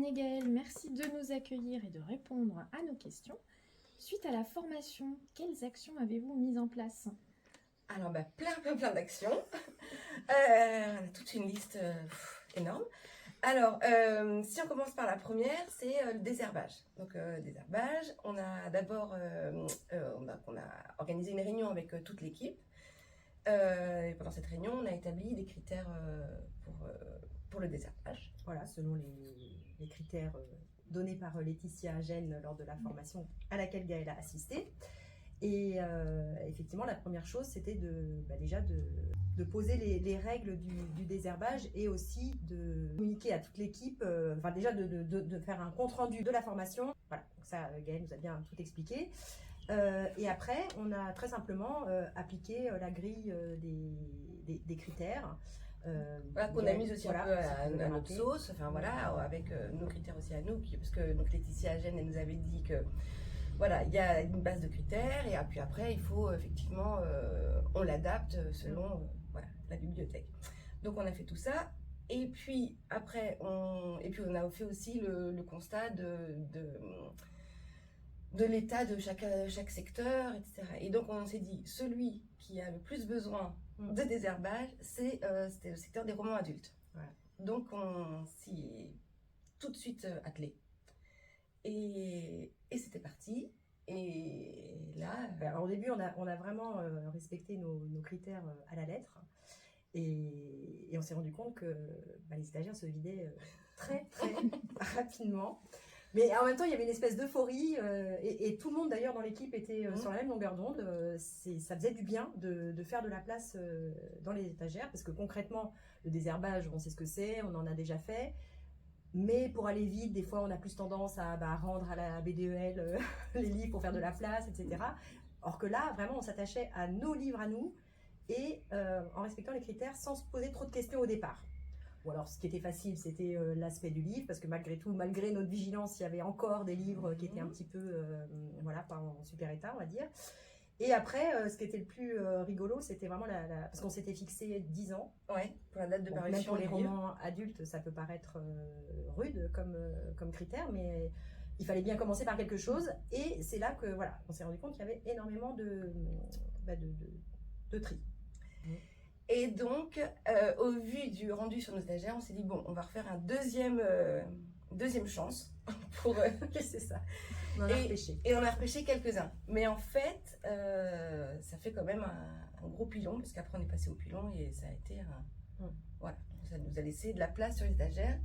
Anne et Gaëlle, merci de nous accueillir et de répondre à nos questions. Suite à la formation, quelles actions avez-vous mises en place? Alors, plein d'actions. On a toute une liste énorme. Alors, si on commence par la première, c'est le désherbage. Donc, désherbage, on a d'abord on a organisé une réunion avec toute l'équipe. Et pendant cette réunion, on a établi des critères pour le désherbage. Voilà, selon les critères donnés par Laetitia Gênes lors de la formation à laquelle Gaëlle a assisté. Et effectivement, la première chose, c'était déjà de poser les règles du désherbage et aussi de communiquer à toute l'équipe, déjà de faire un compte-rendu de la formation. Voilà, donc ça, Gaëlle nous a bien tout expliqué. Et après, on a très simplement appliqué la grille des critères. Voilà, qu'on a mis aussi un peu à notre sauce, enfin voilà, avec nos critères aussi à nous, parce que donc Laetitia Gênes, elle nous avait dit que voilà, il y a une base de critères et puis après il faut effectivement on l'adapte selon voilà, la bibliothèque. Donc on a fait tout ça et puis après on a fait aussi le constat de l'état de chaque secteur, etc. Et donc on s'est dit, celui qui a le plus besoin de désherbage, c'était le secteur des romans adultes. Voilà. Donc on s'y est tout de suite attelé. Et c'était parti. Et là... Alors, au début, on a vraiment respecté nos critères à la lettre. Et on s'est rendu compte que les stagiaires se vidaient très rapidement. Mais en même temps, il y avait une espèce d'euphorie et tout le monde d'ailleurs dans l'équipe était sur la même longueur d'onde. Ça faisait du bien de faire de la place dans les étagères parce que concrètement, le désherbage, on sait ce que c'est, on en a déjà fait. Mais pour aller vite, des fois, on a plus tendance à rendre à la BDEL les livres pour faire de la place, etc. Or que là, vraiment, on s'attachait à nos livres à nous et en respectant les critères sans se poser trop de questions au départ. Ou alors, ce qui était facile, c'était l'aspect du livre, parce que malgré tout, malgré notre vigilance, il y avait encore des livres qui étaient un petit peu, pas en super état, on va dire. Et après, ce qui était le plus rigolo, c'était vraiment parce qu'on s'était fixé 10 ans. Ouais, pour la date de parution. Même pour les romans adultes, ça peut paraître rude comme critère, mais il fallait bien commencer par quelque chose. Et c'est là que, voilà, on s'est rendu compte qu'il y avait énormément de tri. Et donc, au vu du rendu sur nos stagiaires, on s'est dit, bon, on va refaire un deuxième chance pour... c'est ça. On en a repêché. Et on a repêché quelques-uns. Mais en fait, ça fait quand même un gros pilon, parce qu'après on est passé au pilon et ça a été voilà, ça nous a laissé de la place sur les stagiaires.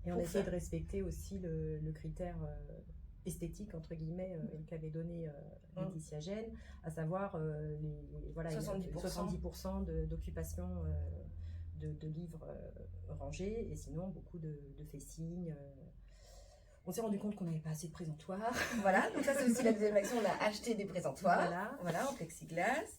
Et on a essayé de respecter aussi le critère esthétique, entre guillemets, qu'avait donné Laetitia Gênes, à savoir 70% d'occupation de livres rangés et sinon beaucoup de facing. On s'est rendu compte qu'on n'avait pas assez de présentoirs. Voilà, donc ça c'est aussi la deuxième action, on a acheté des présentoirs, voilà en plexiglas.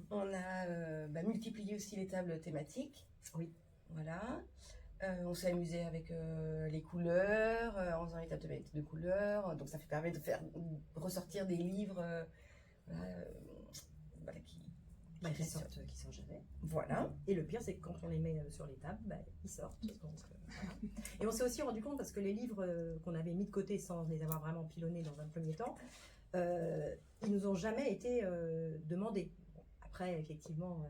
On a multiplié aussi les tables thématiques. Oui. Voilà. On s'est amusé avec les couleurs, en faisant les tables thématiques de couleurs. Donc ça permet de faire ressortir des livres qui sortent jamais. Voilà. Et le pire, c'est que quand on les met sur les tables, ils sortent. Donc, voilà. Et on s'est aussi rendu compte, parce que les livres qu'on avait mis de côté sans les avoir vraiment pilonnés dans un premier temps, ils nous ont jamais été demandés. Après, effectivement,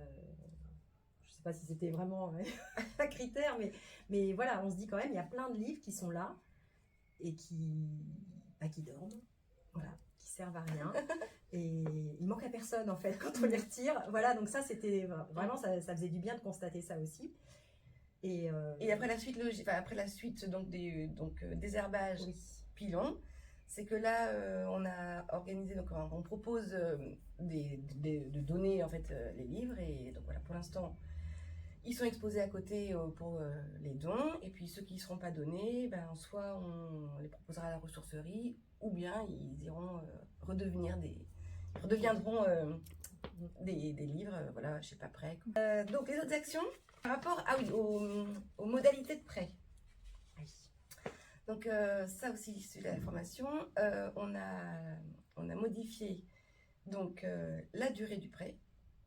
je ne sais pas si c'était vraiment un critère, mais voilà, on se dit quand même, il y a plein de livres qui sont là et qui dorment. Voilà, qui servent à rien et il manque à personne en fait quand on les retire. Voilà, donc ça c'était vraiment ça faisait du bien de constater ça aussi. Et après la suite donc désherbage, pilon, c'est que là on a organisé, donc on propose de donner en fait les livres et donc voilà, pour l'instant ils sont exposés à côté pour les dons et puis ceux qui ne seront pas donnés, soit on les proposera à la ressourcerie ou bien ils iront redeviendront des livres, voilà, je sais pas prêt. Donc les autres actions par rapport aux modalités de prêt. Oui. Donc ça aussi c'est la formation. On a modifié donc la durée du prêt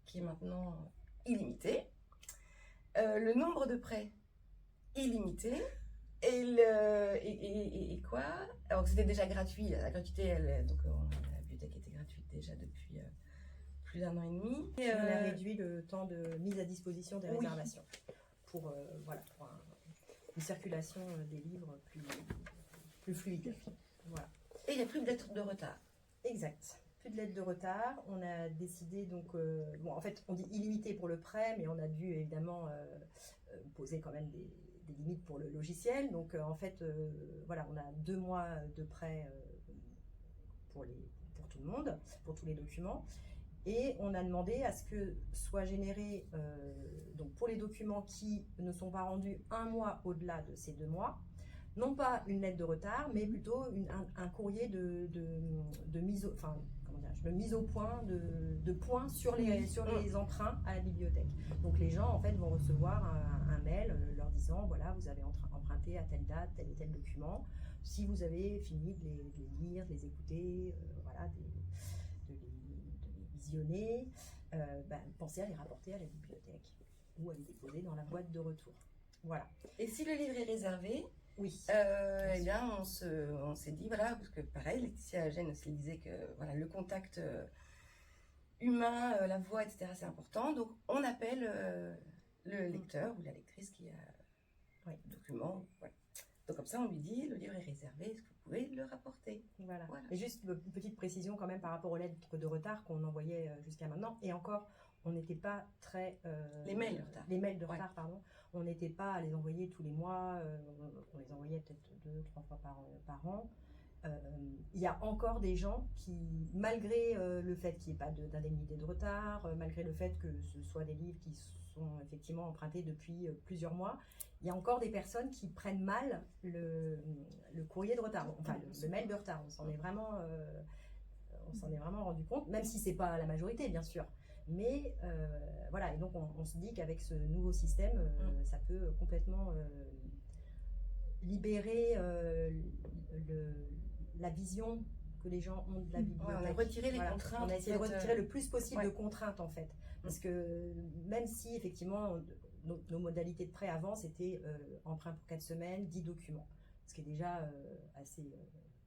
qui est maintenant illimitée. Le nombre de prêts illimité et quoi? Alors c'était déjà gratuit, la gratuité, la bibliothèque était gratuite déjà depuis plus d'1 an et demi. On a réduit le temps de mise à disposition des Oui. réservations pour, une circulation des livres plus fluide. Voilà. Et il n'y a plus de lettres de retard. Exact. Plus de lettres de retard. On a décidé donc, en fait, on dit illimité pour le prêt, mais on a dû évidemment poser quand même des limites pour le logiciel. Donc, en fait, on a 2 mois de prêt pour tout le monde, pour tous les documents. Et on a demandé à ce que soit généré, donc pour les documents qui ne sont pas rendus 1 mois au-delà de ces 2 mois, non pas une lettre de retard, mais plutôt un courrier de mise au point, de points sur les emprunts à la bibliothèque. Donc les gens en fait vont recevoir un mail leur disant voilà, vous avez emprunté à telle date tel et tel document. Si vous avez fini de les lire, de les écouter, de les visionner, pensez à les rapporter à la bibliothèque ou à les déposer dans la boîte de retour. Voilà. Et si le livre est réservé, oui. Eh bien, on s'est dit, voilà, parce que pareil, Laetitia Gênes aussi disait que voilà, le contact humain, la voix, etc., c'est important. Donc, on appelle le lecteur ou la lectrice qui a le document. Voilà. Donc, comme ça, on lui dit, le livre est réservé, est-ce que vous pouvez le rapporter? Voilà. Et juste une petite précision quand même par rapport aux lettres de retard qu'on envoyait jusqu'à maintenant. Et encore, on n'était pas très... les mails de retard. Les mails de retard, pardon. On n'était pas à les envoyer tous les mois. On les envoyait peut-être 2-3 fois par an. Il y a encore des gens qui, malgré le fait qu'il n'y ait pas d'indemnité de retard, malgré le fait que ce soit des livres qui sont effectivement empruntés depuis plusieurs mois, il y a encore des personnes qui prennent mal le courrier de retard, enfin le mail de retard. On s'en est vraiment rendu compte, même si c'est pas la majorité, bien sûr. Mais voilà, et donc on se dit qu'avec ce nouveau système, ça peut complètement libérer la vision que les gens ont de la bibliothèque. On a retiré les contraintes. On a essayé de retirer le plus possible de contraintes en fait. Parce que même si effectivement nos modalités de prêt avant c'était emprunt pour 4 semaines, 10 documents. Ce qui est déjà assez...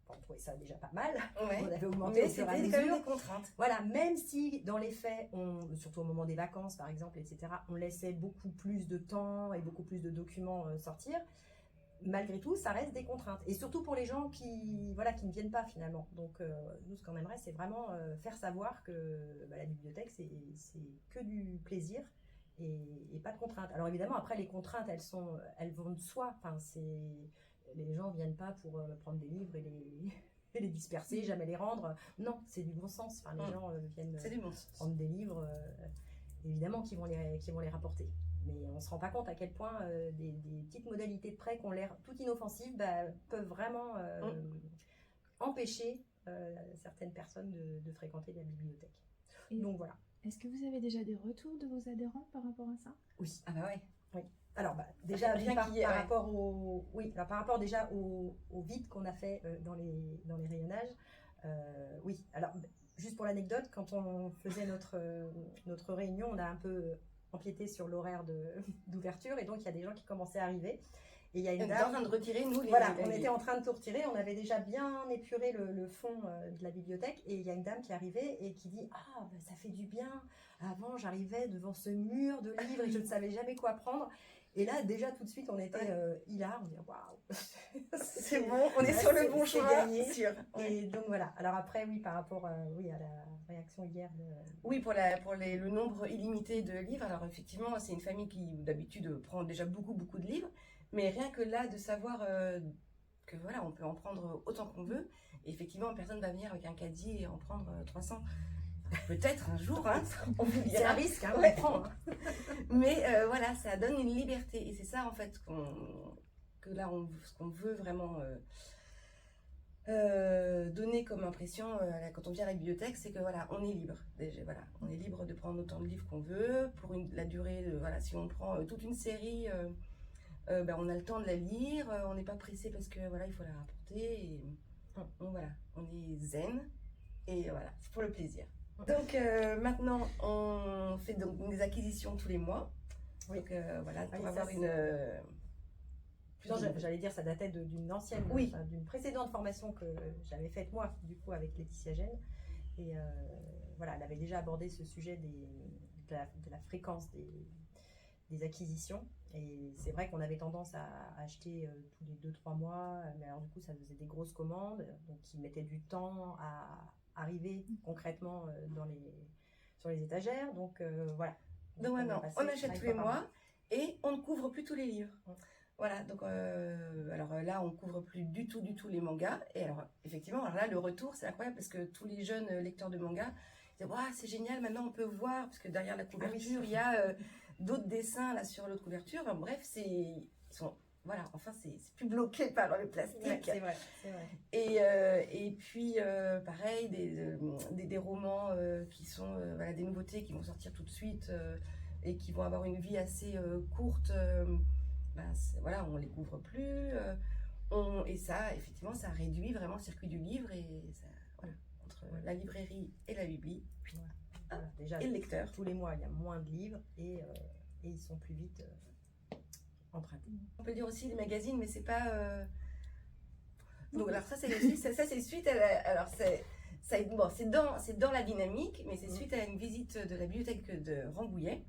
on trouvait ça déjà pas mal. Ouais. On avait augmenté mais c'était quand même des contraintes. Voilà, même si dans les faits, surtout au moment des vacances par exemple, etc., on laissait beaucoup plus de temps et beaucoup plus de documents sortir, malgré tout, ça reste des contraintes. Et surtout pour les gens qui ne viennent pas finalement. Donc nous, ce qu'on aimerait, c'est vraiment faire savoir que la bibliothèque, c'est que du plaisir et pas de contraintes. Alors évidemment, après, les contraintes, elles vont de soi. Enfin, les gens ne viennent pas pour prendre des livres et les disperser, jamais les rendre. Non, c'est du bon sens. Enfin, les gens viennent prendre des livres, évidemment, qui vont les rapporter. Mais on ne se rend pas compte à quel point des petites modalités de prêt qui ont l'air tout inoffensives peuvent vraiment empêcher certaines personnes de fréquenter la bibliothèque. Et donc voilà. Est-ce que vous avez déjà des retours de vos adhérents par rapport à ça? Oui. Ah bah ouais. Oui. Alors déjà par rapport déjà au vide qu'on a fait dans les rayonnages. Oui. Alors juste pour l'anecdote, quand on faisait notre réunion, on a un peu empiété sur l'horaire d'ouverture et donc il y a des gens qui commençaient à arriver. Et il y a une dame, en train de retirer, nous, on était en train de tout retirer, on avait déjà bien épuré le fond de la bibliothèque et il y a une dame qui arrivait et qui dit « Ah, ça fait du bien, avant j'arrivais devant ce mur de livres et je ne savais jamais quoi prendre ». Et là, déjà, tout de suite, on était hilar, on dit « Waouh !» C'est bon, on est sur le bon chemin, gagné. sûr. Et donc voilà. Alors après, oui, par rapport à la réaction hier. Oui, pour le nombre illimité de livres. Alors effectivement, c'est une famille qui d'habitude prend déjà beaucoup de livres, mais rien que là de savoir que voilà, on peut en prendre autant qu'on veut. Et effectivement, personne va venir avec un caddie et en prendre 300. Peut-être un jour, hein, on vous dira. C'est un risque, hein, Ouais. on prend. Hein. Mais voilà, ça donne une liberté. Et c'est ça, en fait, ce qu'on veut vraiment donner comme impression quand on vient à la bibliothèque, c'est que voilà, on est libre. Déjà, voilà, on est libre de prendre autant de livres qu'on veut. Pour la durée, voilà, si on prend toute une série, on a le temps de la lire. On n'est pas pressé parce que voilà, il faut la rapporter. Et, donc voilà, on est zen. Et voilà, c'est pour le plaisir. Donc maintenant, on fait donc des acquisitions tous les mois. Oui. Donc voilà, pour Oui, avoir Non, j'allais dire, ça datait d'une ancienne, Oui. enfin, d'une précédente formation que j'avais faite moi, du coup, avec Laetitia Gène. Et voilà, elle avait déjà abordé ce sujet de la fréquence des acquisitions. Et c'est vrai qu'on avait tendance à acheter tous les 2-3 mois, mais alors du coup, ça faisait des grosses commandes, donc qui mettaient du temps à arriver concrètement sur les étagères. Donc voilà. Donc maintenant, on achète tous les mois et on ne couvre plus tous les livres. Mm. Voilà, donc alors là, on couvre plus du tout les mangas. Et alors, effectivement, alors là, le retour, c'est incroyable parce que tous les jeunes lecteurs de mangas disent waouh, c'est génial, maintenant on peut voir, parce que derrière la couverture, il y a d'autres dessins là sur l'autre couverture. Enfin, bref, voilà, enfin, c'est plus bloqué par le plastique. Ouais, c'est vrai, c'est vrai. Et puis, pareil, des romans qui sont voilà, des nouveautés qui vont sortir tout de suite et qui vont avoir une vie assez courte. Voilà, on les couvre plus. Et ça, effectivement, ça réduit vraiment le circuit du livre et ça, voilà, entre la librairie et la bibli. Voilà, déjà, et le lecteur. Tous les mois, il y a moins de livres et ils sont plus vite empruntés. On peut dire aussi les magazines, mais c'est pas. Donc, alors ça, c'est suite à alors c'est dans la dynamique, mais c'est suite à une visite de la bibliothèque de Rambouillet.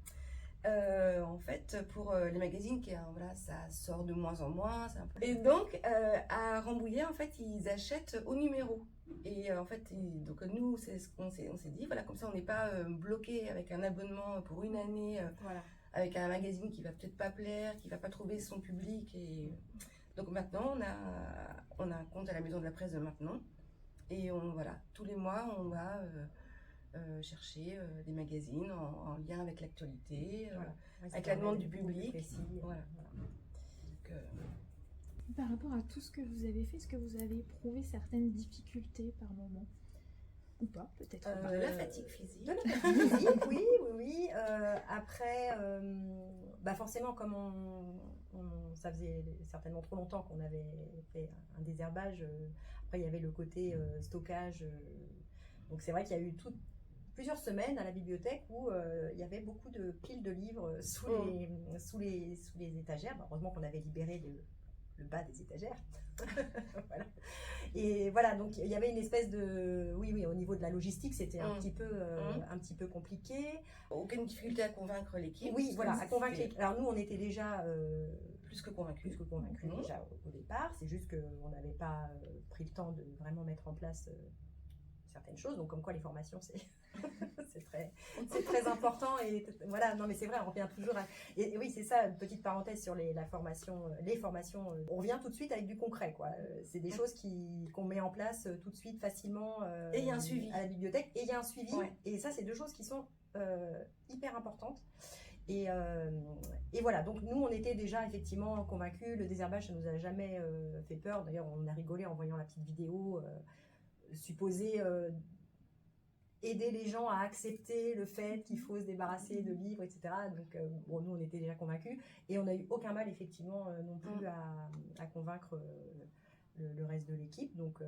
En fait, pour les magazines, voilà, ça sort de moins en moins. Et donc, à Rambouillet, en fait, ils achètent au numéro. Et en fait, donc nous, c'est ce qu'on s'est dit, voilà, comme ça, on n'est pas bloqué avec un abonnement pour une année, Voilà. avec un magazine qui va peut-être pas plaire, qui va pas trouver son public. Et donc maintenant, on a un compte à la Maison de la Presse de Maintenon. Et voilà, tous les mois, on va chercher des magazines en lien avec l'actualité, Voilà. avec la demande du public. Voilà. Donc, Par rapport à tout ce que vous avez fait, est-ce que vous avez éprouvé certaines difficultés par moment? Ou pas, peut-être pas. de la fatigue physique. De la fatigue physique, oui. Après, forcément, comme ça faisait certainement trop longtemps qu'on avait fait un désherbage, après il y avait le côté stockage. Donc c'est vrai qu'il y a eu plusieurs semaines à la bibliothèque où il y avait beaucoup de piles de livres sous les étagères. Heureusement qu'on avait libéré le bas des étagères. Voilà. Et voilà, donc il y avait une espèce de... Oui, au niveau de la logistique, c'était un petit peu compliqué. Aucune difficulté à convaincre l'équipe. Oui, voilà, à convaincre l'équipe. Alors nous, on était déjà... plus que convaincus. Déjà au départ. C'est juste qu'on n'avait pas pris le temps de vraiment mettre en place certaines choses. Donc comme quoi les formations, c'est très important. Et voilà, non mais c'est vrai, on revient toujours à... Et oui, c'est ça, une petite parenthèse sur les formations. On revient tout de suite avec du concret, quoi. C'est des choses qu'on met en place tout de suite facilement et il y a un suivi à la bibliothèque. Et il y a un suivi. Ouais. Et ça, c'est deux choses qui sont hyper importantes. Et voilà, donc nous on était déjà effectivement convaincus, le désherbage ça nous a jamais fait peur, d'ailleurs on a rigolé en voyant la petite vidéo supposée aider les gens à accepter le fait qu'il faut se débarrasser de livres, etc. Donc nous on était déjà convaincus et on n'a eu aucun mal effectivement non plus à convaincre le reste de l'équipe, donc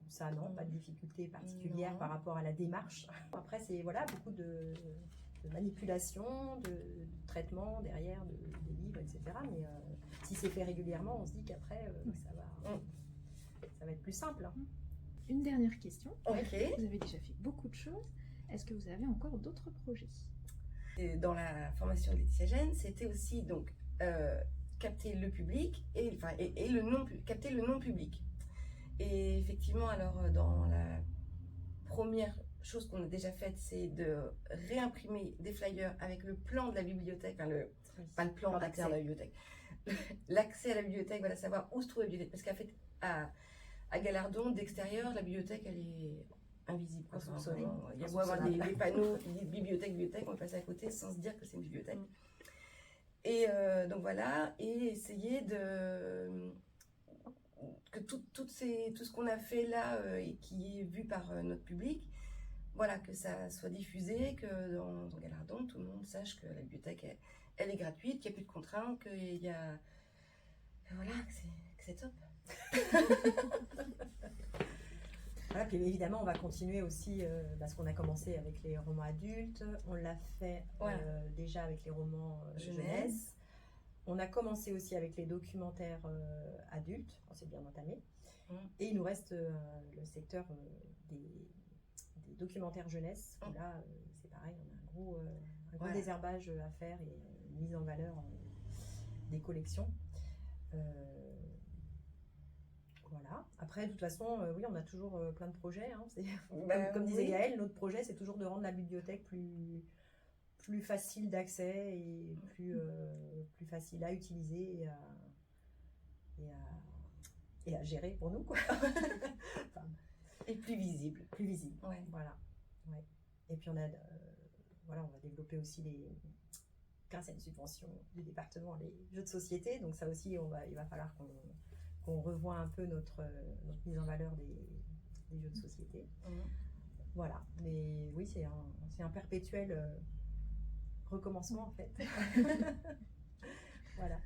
ça non, pas de difficulté particulière par rapport à la démarche. Après c'est voilà, beaucoup de manipulation, de traitement derrière des livres, etc. Mais si c'est fait régulièrement, on se dit qu'après, ça va être plus simple. Hein. Une dernière question. Okay. Vous avez déjà fait beaucoup de choses. Est-ce que vous avez encore d'autres projets? Et dans la formation de Laetitia Gène, c'était aussi donc capter le public et capter le non public. Et effectivement, alors dans la première chose qu'on a déjà faite, c'est de réimprimer des flyers avec le plan de la bibliothèque, pas le plan interne de la bibliothèque, l'accès à la bibliothèque, voilà, savoir où se trouve la bibliothèque. Parce qu'en fait, à Galardon, d'extérieur, la bibliothèque, elle est invisible. Il y a beau avoir des panneaux qui disent bibliothèque, on va passer à côté sans se dire que c'est une bibliothèque. Et donc voilà, et essayer que tout ce qu'on a fait là et qui est vu par notre public, voilà, que ça soit diffusé, que dans Galardon, tout le monde sache que la bibliothèque, elle est gratuite, qu'il n'y a plus de contraintes, qu'il y a... Voilà, que c'est top. Voilà, puis évidemment, on va continuer aussi ce qu'on a commencé avec les romans adultes. On l'a fait déjà avec les romans jeunesse. On a commencé aussi avec les documentaires adultes, on s'est bien entamé. Mm. Et il nous reste le secteur des documentaires jeunesse. Où là, c'est pareil, on a un gros Voilà. désherbage à faire et une mise en valeur des collections. Voilà. Après, de toute façon, oui, on a toujours plein de projets. Hein. Comme disait oui. Gaëlle, notre projet, c'est toujours de rendre la bibliothèque plus facile d'accès et plus facile à utiliser et à gérer pour nous, quoi. Enfin, Et plus visible. plus visible. Ouais. Voilà. Ouais. Et puis on va développer aussi grâce à une subvention du département, les jeux de société. Donc ça aussi, il va falloir qu'on revoie un peu notre mise en valeur des jeux de société. Voilà. Mais oui, c'est un perpétuel recommencement en fait. Voilà.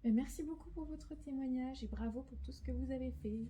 Merci beaucoup pour votre témoignage et bravo pour tout ce que vous avez fait.